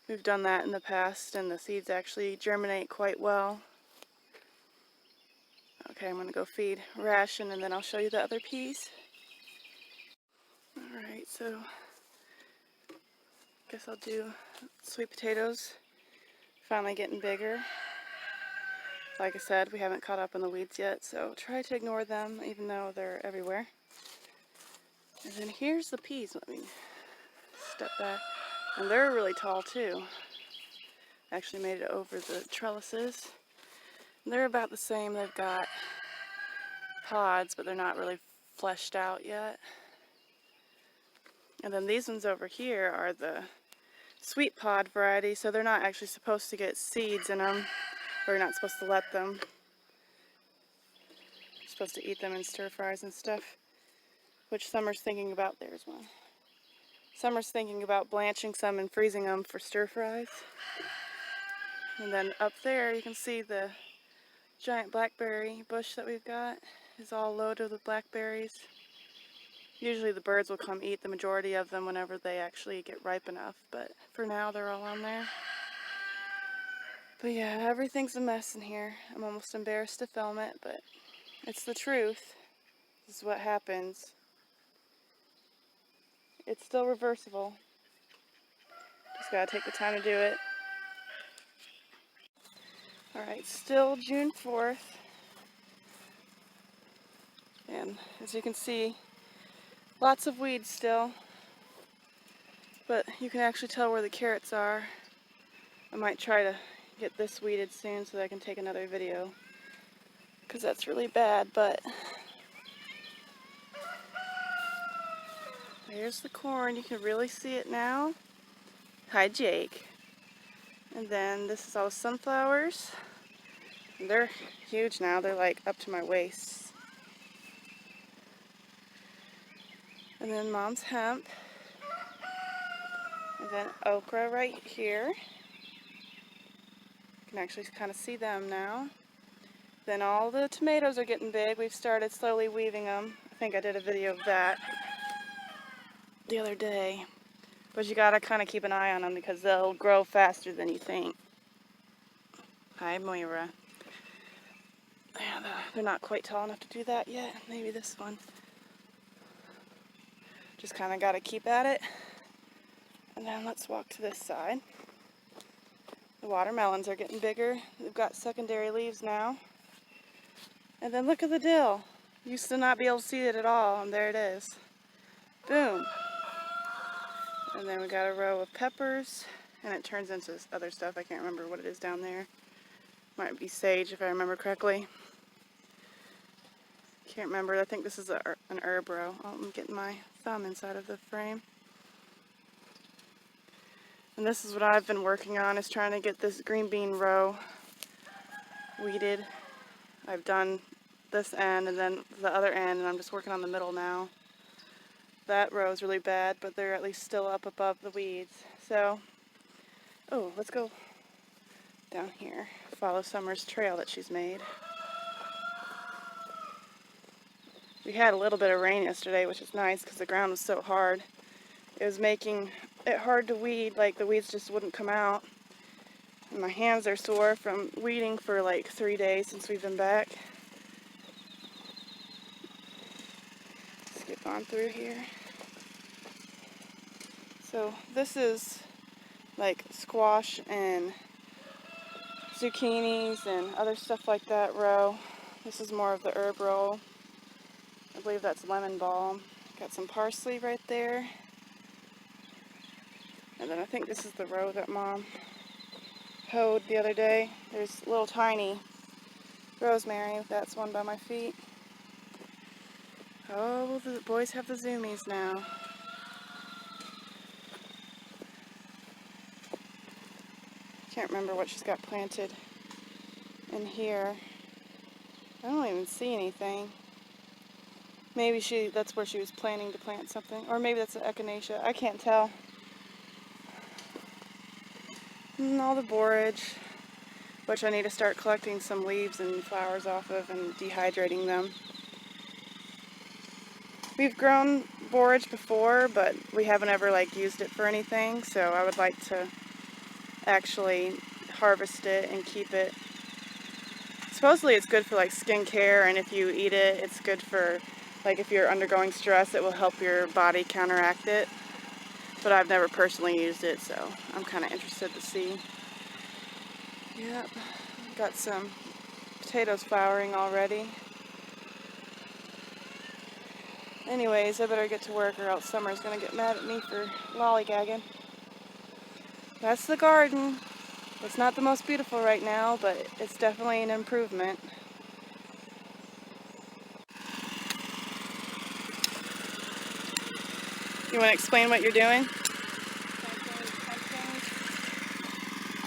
We've done that in the past and the seeds actually germinate quite well. Okay, I'm going to go feed Ration and then I'll show you the other peas. Alright, so guess I'll do sweet potatoes. Finally getting bigger. Like I said, we haven't caught up on the weeds yet, so try to ignore them even though they're everywhere. And then here's the peas. Let me step back. And they're really tall too. Actually made it over the trellises. And they're about the same. They've got pods, but they're not really fleshed out yet. And then these ones over here are the sweet pod variety, so they're not actually supposed to get seeds in them. Or you're not supposed to let them. You're supposed to eat them in stir fries and stuff. Which Summer's thinking about. There's one. Summer's thinking about blanching some and freezing them for stir fries. And then up there you can see the giant blackberry bush that we've got is all loaded with blackberries. Usually the birds will come eat the majority of them whenever they actually get ripe enough, but for now they're all on there. But yeah, everything's a mess in here. I'm almost embarrassed to film it, but it's the truth. This is what happens. It's still reversible. Just gotta take the time to do it. Alright, still June 4th. And as you can see, lots of weeds still. But you can actually tell where the carrots are. I might try to get this weeded soon so that I can take another video. Because that's really bad, but there's the corn. You can really see it now. Hi, Jake. And then this is all sunflowers. And they're huge now. They're like up to my waist. And then Mom's hemp. And then okra right here. You can actually kind of see them now. Then all the tomatoes are getting big. We've started slowly weaving them. I think I did a video of that the other day. But you gotta kind of keep an eye on them because they'll grow faster than you think. Hi, Moira. Yeah, they're not quite tall enough to do that yet. Maybe this one. Just kind of gotta keep at it. And then let's walk to this side. The watermelons are getting bigger. They've got secondary leaves now. And then look at the dill. Used to not be able to see it at all, and there it is. Boom. And then we got a row of peppers, and it turns into this other stuff. I can't remember what it is down there. Might be sage if I remember correctly. Can't remember. I think this is an herb row. Oh, I'm getting my thumb inside of the frame. And this is what I've been working on, is trying to get this green bean row weeded. I've done this end and then the other end, and I'm just working on the middle now. That row is really bad, but they're at least still up above the weeds. So, oh, let's go down here. Follow Summer's trail that she's made. We had a little bit of rain yesterday, which is nice because the ground was so hard. It was making it hard to weed, like the weeds just wouldn't come out. And my hands are sore from weeding for like 3 days since we've been back. Skip on through here. So this is like squash and zucchinis and other stuff like that row. This is more of the herb row. I believe that's lemon balm. Got some parsley right there. And then I think this is the row that Mom hoed the other day. There's little tiny rosemary. That's one by my feet. Oh, the boys have the zoomies now. Can't remember what she's got planted in here. I don't even see anything. Maybe that's where she was planning to plant something. Or maybe that's an echinacea. I can't tell. And all the borage, which I need to start collecting some leaves and flowers off of and dehydrating them. We've grown borage before, but we haven't ever used it for anything, so I would like to actually harvest it and keep it. Supposedly it's good for skincare, and if you eat it, it's good for if you're undergoing stress, it will help your body counteract it. But I've never personally used it, so I'm kind of interested to see. Yep, got some potatoes flowering already. Anyways, I better get to work or else Summer's gonna get mad at me for lollygagging. That's the garden. It's not the most beautiful right now, but it's definitely an improvement. You want to explain what you're doing?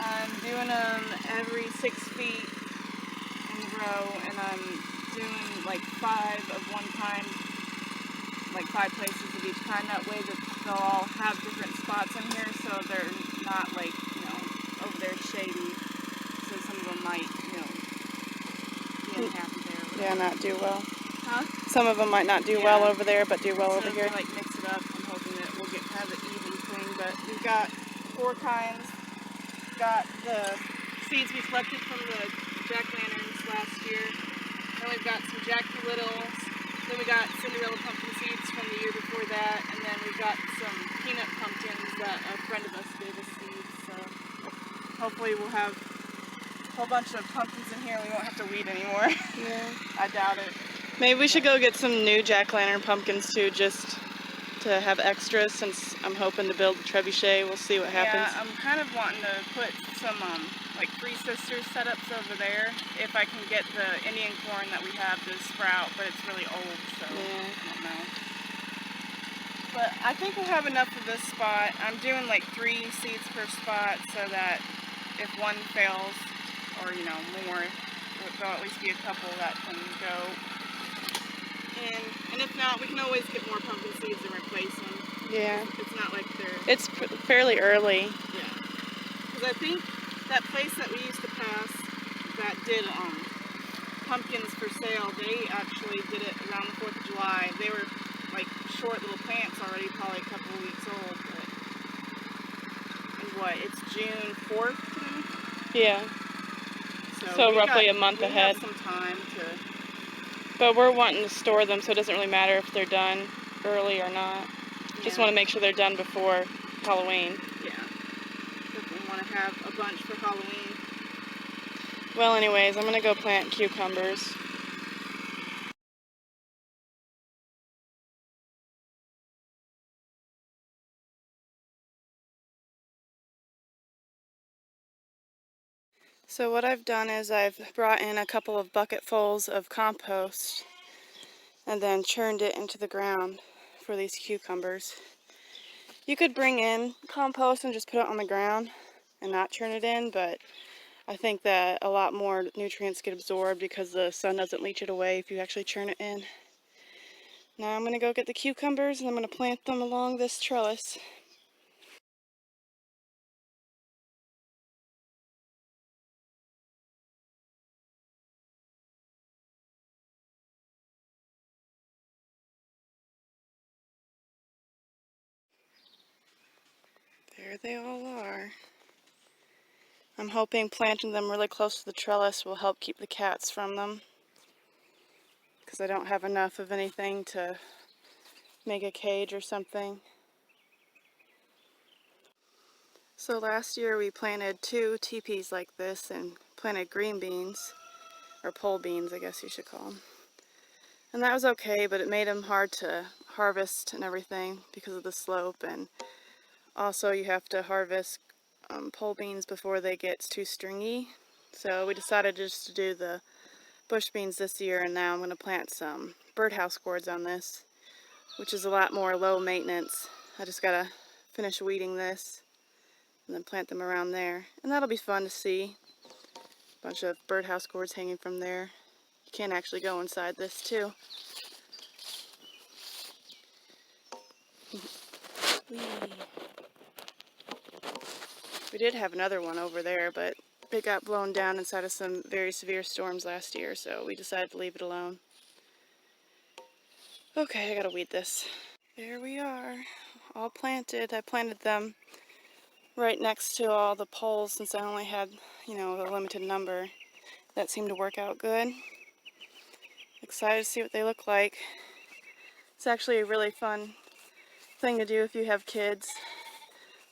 I'm doing them every 6 feet in a row, and I'm doing 5 of one kind, 5 places of each kind. That way that they'll all have different spots in here, so they're not over there shady. So some of them might, be unhappy there. Yeah, not do well. Huh? Some of them might not do well over there, but do well over here. Mix it up. I'm hoping that we'll have an even thing. But we've got 4 kinds. Got the seeds we collected from the jack-lanterns last year. Then we've got some Jack Littles. Then we got Cinderella pumpkin seeds from the year before that. And then we've got some peanut pumpkins that a friend of us gave us seeds. So hopefully we'll have a whole bunch of pumpkins in here. We won't have to weed anymore. Yeah. I doubt it. Maybe we should go get some new jack-lantern pumpkins too, just to have extras, since I'm hoping to build a trebuchet. We'll see what happens. Yeah, I'm kind of wanting to put some Three Sisters setups over there if I can get the Indian corn that we have to sprout, but it's really old, so yeah. I don't know. But I think we'll have enough for this spot. I'm doing 3 seeds per spot so that if one fails, or more, there'll at least be a couple that can go. And if not, we can always get more pumpkin seeds and replace them. Yeah. It's not like they're... It's fairly early. Yeah. Because I think that place that we used to pass that did pumpkins for sale, they actually did it around the 4th of July. They were short little plants already, probably a couple of weeks old. But... And what? It's June 4th today? Yeah. So roughly a month ahead. We have some time to... But we're wanting to store them, so it doesn't really matter if they're done early or not. Yeah. Just want to make sure they're done before Halloween. Yeah. Definitely want to have a bunch for Halloween. Well, anyways, I'm going to go plant cucumbers. So what I've done is I've brought in a couple of bucketfuls of compost and then churned it into the ground for these cucumbers. You could bring in compost and just put it on the ground and not churn it in, but I think that a lot more nutrients get absorbed because the sun doesn't leach it away if you actually churn it in. Now I'm going to go get the cucumbers and I'm going to plant them along this trellis. There they all are. I'm hoping planting them really close to the trellis will help keep the cats from them, because I don't have enough of anything to make a cage or something. So last year we planted 2 teepees like this and planted green beans, or pole beans I guess you should call them. And that was okay, but it made them hard to harvest and everything because of the slope, and also you have to harvest pole beans before they get too stringy. So we decided just to do the bush beans this year, and now I'm going to plant some birdhouse gourds on this, which is a lot more low maintenance. I just got to finish weeding this and then plant them around there, and that'll be fun to see. A bunch of birdhouse gourds hanging from there. You can actually go inside this too. We did have another one over there, but it got blown down inside of some very severe storms last year, so we decided to leave it alone. Okay, I gotta weed this. There we are, all planted. I planted them right next to all the poles since I only had, a limited number. That seemed to work out good. Excited to see what they look like. It's actually a really fun thing to do if you have kids.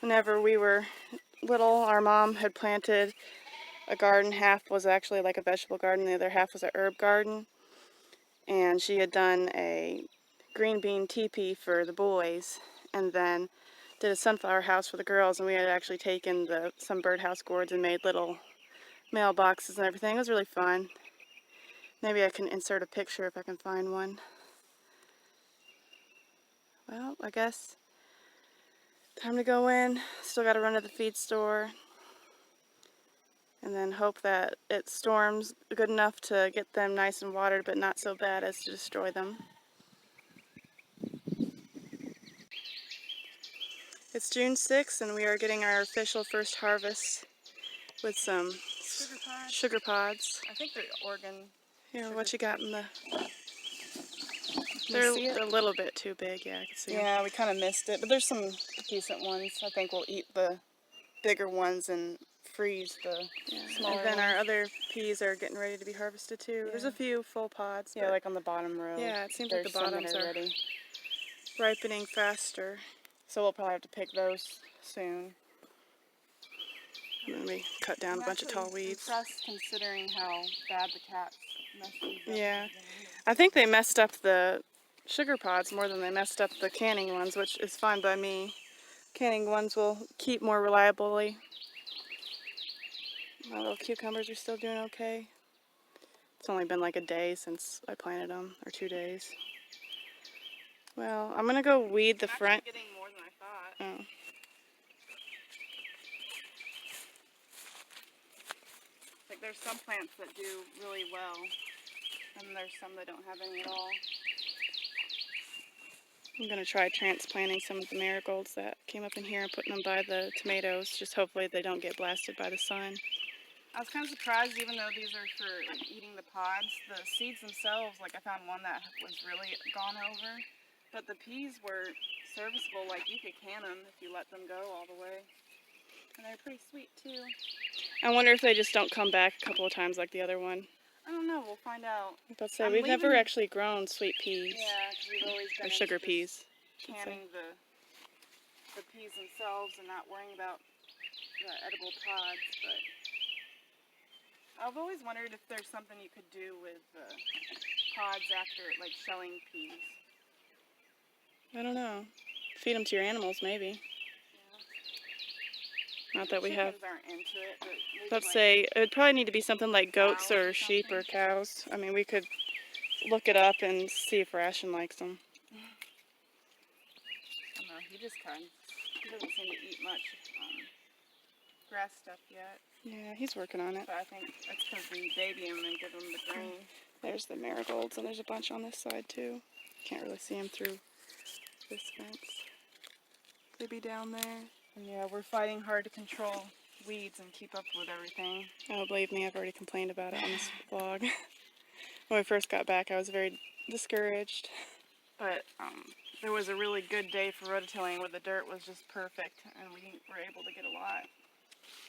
Whenever we were little, our mom had planted a garden. Half was actually like a vegetable garden, the other half was a herb garden. And she had done a green bean teepee for the boys, and then did a sunflower house for the girls, and we had actually taken some birdhouse gourds and made little mailboxes and everything. It was really fun. Maybe I can insert a picture if I can find one. Well, I guess time to go in. Still got to run to the feed store, and then hope that it storms good enough to get them nice and watered, but not so bad as to destroy them. It's June 6th, and we are getting our official first harvest with some sugar pods. I think they're Oregon. Here, what you got in the... They're a little bit too big, yeah, I can see them. Yeah, we kind of missed it, but there's some decent ones. I think we'll eat the bigger ones and freeze the smaller And then ones. our other peas are getting ready to be harvested too. Yeah. There's a few full pods. Yeah, like on the bottom row. Yeah, it seems like the bottoms are ready. ripening faster. So we'll probably have to pick those soon. And then we cut down a bunch of tall weeds. Impressed considering how bad the cats messed these up. Yeah, I think they messed up the sugar pods more than they messed up the canning ones, which is fine by me. Canning ones will keep more reliably. My little cucumbers are still doing okay. It's only been like a day since I planted them, or 2 days. Well, I'm gonna go weed the front. Getting more than I thought. Oh. Like there's some plants that do really well, and there's some that don't have any at all. I'm gonna try transplanting some of the marigolds that came up in here and putting them by the tomatoes. Just hopefully they don't get blasted by the sun. I was kind of surprised, even though these are for eating the pods, the seeds themselves, like I found one that was really gone over, but the peas were serviceable, like you could can them if you let them go all the way. And they're pretty sweet too. I wonder if they just don't come back a couple of times like the other one. I don't know, we'll find out. But we've never actually grown sweet peas. Yeah, because we've always been or sugar into peas. canning the peas themselves and not worrying about the edible pods, but I've always wondered if there's something you could do with pods after, like, shelling peas. I don't know. Feed them to your animals, maybe. Yeah. Not that we have. Chickens aren't into it, but maybe Let's like say it would probably need to be something like goats cows or or sheep or something. cows. I mean, we could look it up and see if Ration likes them. I don't know, he doesn't seem to eat much grass stuff yet. Yeah, he's working on it. But I think that's because we baby him and give him the grain. There's the marigolds, and there's a bunch on this side too. Can't really see them through this fence. They'd be down there. And yeah, we're fighting hard to control weeds and keep up with everything. Oh, believe me, I've already complained about it on this vlog. When we first got back, I was very discouraged. But there was a really good day for rototilling where the dirt was just perfect and we were able to get a lot.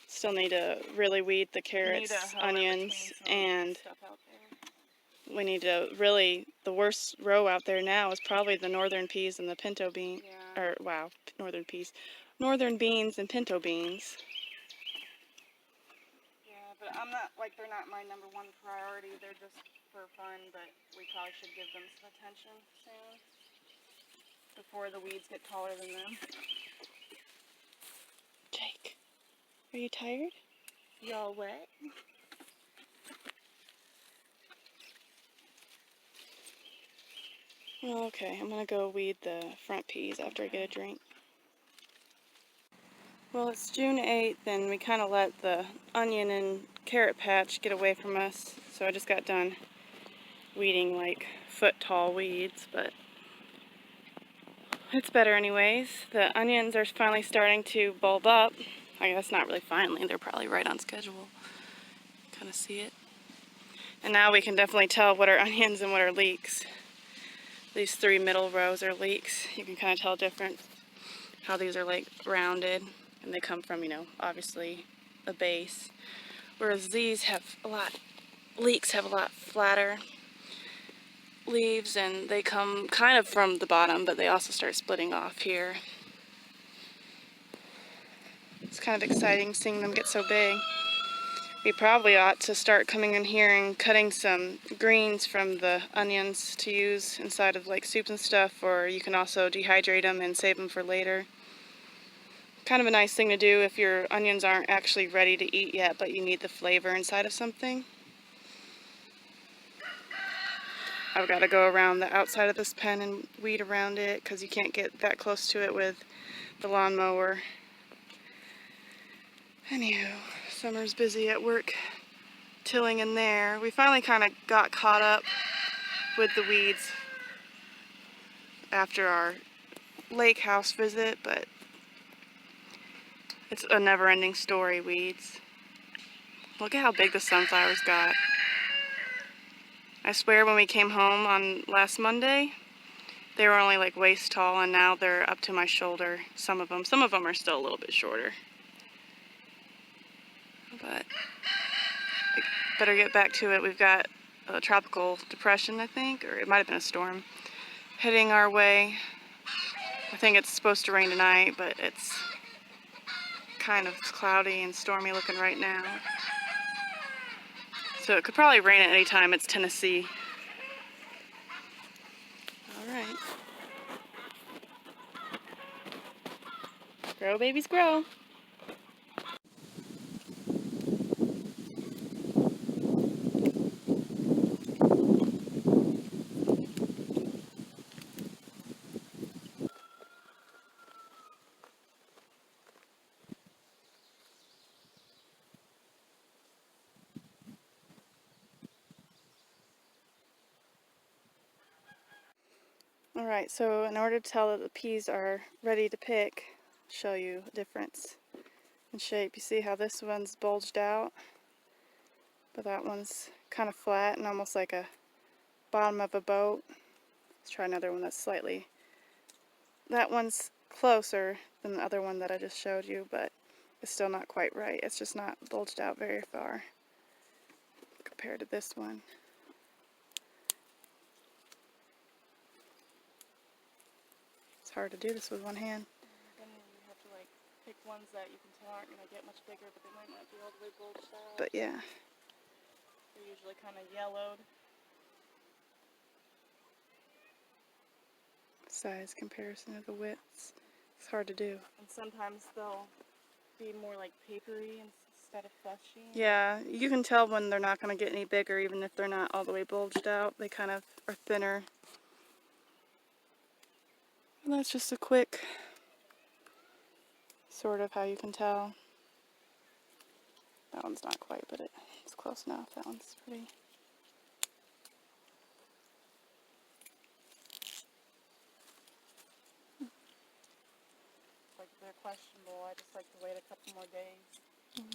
Still need to really weed the You need carrots, to hoe in onions, between some and stuff out there. we need to really, the worst row out there now is probably the northern peas and the pinto bean, Yeah. or wow, northern peas, northern beans and pinto beans. Yeah, but I'm not, like, they're not my number one priority. They're just for fun, but we probably should give them some attention soon before the weeds get taller than them. Jake, are you tired? Y'all wet? Okay, I'm gonna go weed the front peas after I get a drink. Well, it's June 8th and we kind of let the onion and carrot patch get away from us. So I just got done weeding like foot tall weeds, but it's better anyways. The onions are finally starting to bulb up. I guess not really finally, they're probably right on schedule. Kind of see it. And now we can definitely tell what are onions and what are leeks. These three middle rows are leeks. You can kind of tell different how these are like rounded and they come from, you know, obviously a base. Whereas these have a lot, leeks have a lot flatter leaves and they come kind of from the bottom, but they also start splitting off here. It's kind of exciting seeing them get so big. We probably ought to start coming in here and cutting some greens from the onions to use inside of like soups and stuff, or you can also dehydrate them and save them for later. Kind of a nice thing to do if your onions aren't actually ready to eat yet, but you need the flavor inside of something. I've got to go around the outside of this pen and weed around it because you can't get that close to it with the lawnmower. Anywho, Summer's busy at work tilling in there. We finally kind of got caught up with the weeds after our lake house visit, but it's a never-ending story, weeds. Look at how big the sunflowers got. I swear when we came home on last Monday, they were only like waist tall, and now they're up to my shoulder, some of them. Some of them are still a little bit shorter. But I better get back to it. We've got a tropical depression, I think, or it might have been a storm, heading our way. I think it's supposed to rain tonight, but it's kind of cloudy and stormy looking right now. So it could probably rain at any time. It's Tennessee. All right. Grow, babies, grow. Alright, so in order to tell that the peas are ready to pick, I'll show you a difference in shape. You see how this one's bulged out, but that one's kind of flat and almost like a bottom of a boat. Let's try another one that's slightly... That one's closer than the other one that I just showed you, but it's still not quite right. It's just not bulged out very far compared to this one. It's hard to do this with one hand. Then you have to, like, pick ones that you can tell aren't going to get much bigger, but they might not be all the way bulged out. But yeah. They're usually kind of yellowed. Size comparison of the widths. It's hard to do. And sometimes they'll be more like papery instead of fleshy. Yeah, you can tell when they're not going to get any bigger even if they're not all the way bulged out. They kind of are thinner. And that's just a quick sort of how you can tell. That one's not quite, but it's close enough. That one's pretty. Like, they're questionable. I just like to wait a couple more days.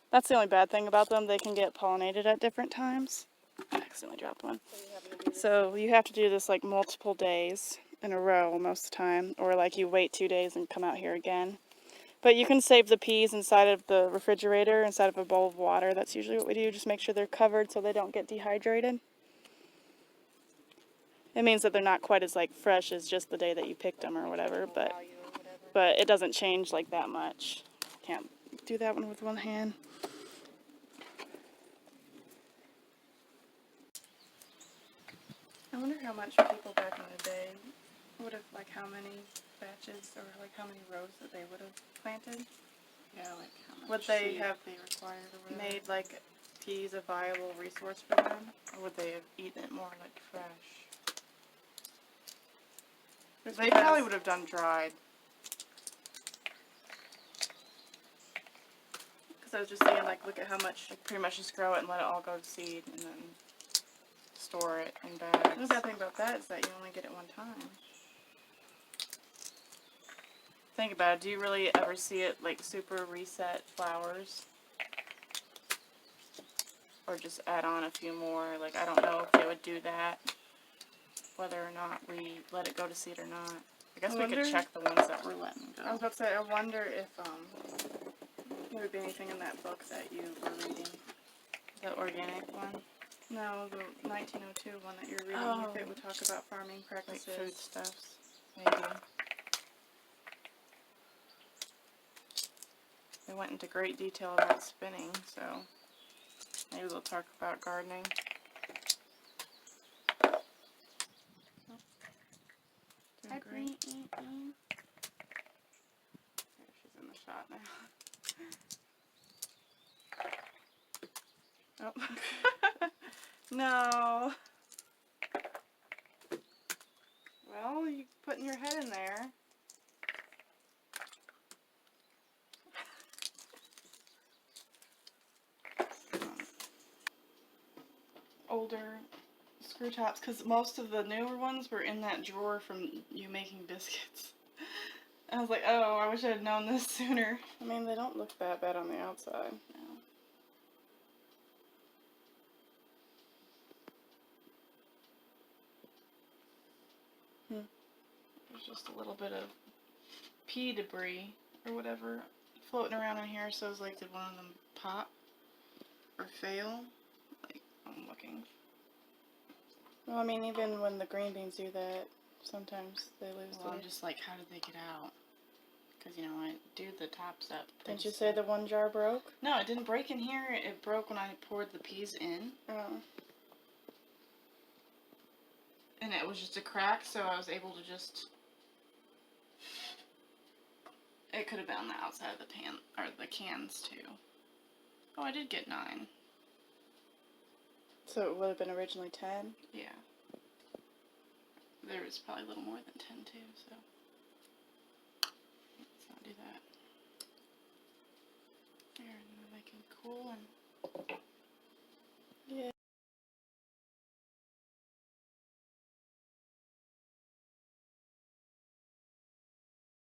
That's the only bad thing about them. They can get pollinated at different times. I accidentally dropped one. So you have to do this. So you have to do this like multiple days. in a row most of the time, or like you wait 2 days and come out here again. But you can save the peas inside of the refrigerator, inside of a bowl of water. That's usually what we do. Just make sure they're covered so they don't get dehydrated. It means that they're not quite as like fresh as just the day that you picked them or whatever, but it doesn't change like that much. Can't do that one with one hand. I wonder how much people back in the day would have, like how many batches or like how many rows that they would have planted. Yeah, like how much Would they seed have they required or whatever. made like peas a viable resource for them, or would they have eaten it more like fresh? They probably would have done dried. Because I was just saying, like, look at how much, like, pretty much just grow it and let it all go to seed and then store it in bags. The bad thing about that is that you only get it one time. Think about it. Do you really ever see it, like, super reset flowers? Or just add on a few more? Like, I don't know if they would do that. Whether or not we let it go to seed or not. I guess we could check the ones that we're letting go. I was about to say, I wonder if there would be anything in that book that you were reading. The organic one? No, the 1902 one that you're reading. Oh. If it would talk about farming Like practices. foodstuffs. Maybe. They went into great detail about spinning, so maybe they'll talk about gardening. Hi, Doing great. Brittany. There, she's in the shot now. Oh. No. Well, you putting your head in there. Older screw tops, because most of the newer ones were in that drawer from you making biscuits. I was like, oh, I wish I had known this sooner. I mean, they don't look that bad on the outside. No. There's just a little bit of pea debris or whatever floating around in here, so I was like, did one of them pop or fail? Like, I'm looking. Well, I mean, even when the green beans do that, sometimes they lose Well, I'm just like, how did they get out? Because, you know, I do the tops up. Didn't you say the one jar broke? No, it didn't break in here. It broke when I poured the peas in. Oh. And it was just a crack, so I was able to just... It could have been on the outside of the pan, or the cans, too. Oh, I did get 9. So it would have been originally 10? Yeah. There was probably a little more than 10, too, so... Let's not do that. There, and then they can cool and